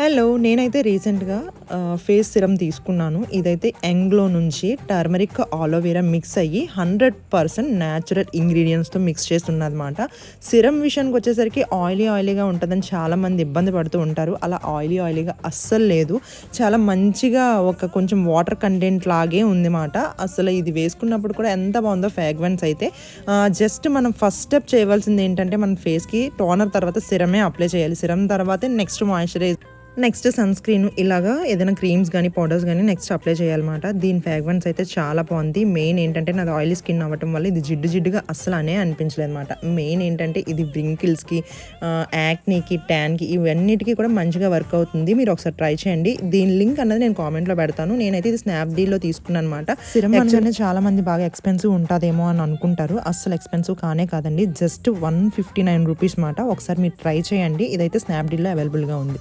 Hello! నేనైతే రీసెంట్‌గా face serum తీసుకున్నాను. ఇదైతే యంగ్‌లో నుంచి టర్మరిక్, అలోవెరా మిక్స్ అయ్యి 100% న్యాచురల్ ఇంగ్రీడియెంట్స్‌తో మిక్స్ చేసి ఉన్నదనమాట. సిరమ్ విషయానికొచ్చేసరికి ఆయిలీగా ఉంటదని చాలామంది ఇబ్బంది పడుతూ ఉంటారు. అలా ఆయిలీగా అస్సలు లేదు. చాలా మంచిగా కొంచెం వాటర్ కంటెంట్ లాగే ఉందిమాట. అసలు ఇది వేసుకున్నప్పుడు కూడా ఎంత బావుందో ఫ్రాగ్రెన్స్ అయితే. జస్ట్ మనం ఫస్ట్ స్టెప్ చేయవలసింది ఏంటంటే మన ఫేస్‌కి టోనర్ తర్వాత సిరమే అప్లై చేయాలి. సిరమ్ తర్వాతే నెక్స్ట్ నెక్స్ట్ సన్ స్క్రీన్ ఇలాగా ఏదైనా క్రీమ్స్ గానీ, పౌడర్స్ గానీ నెక్స్ట్ అప్లై చేయాలన్నమాట. దీని ఫ్రాగ్రెన్స్ అయితే చాలా బావుంది. మెయిన్ ఏంటంటే నాది ఆయిలీ స్కిన్ అవ్వటం వల్ల ఇది జిడ్డుగా అస్సలనే అనిపించలేదన్నమాట. మెయిన్ ఏంటంటే ఇది వ్రింకిల్స్‌కి, యాక్నీకి, ట్యాన్‌కి ఇవన్నిటికి కూడా మంచిగా వర్క్ అవుతుంది. మీరు ఒకసారి ట్రై చేయండి. దీని లింక్ అన్నది నేను కామెంట్‌లో పెడతాను. నేనైతే ఇది స్నాప్‌డీల్‌లో తీసుకున్నానన్నమాట. సిరమ్ అనగానే చాలా మంది బాగా ఎక్స్‌పెన్సివ్ ఉంటదేమో అని అనుకుంటారు. అస్సలు ఎక్స్‌పెన్సివ్ కానే కాదండి. జస్ట్ 159 రూపీస్ మాట. ఒకసారి మీరు ట్రై చేయండి. ఇదైతే స్నాప్‌డీల్‌లో అవైలబుల్‌గా ఉంది.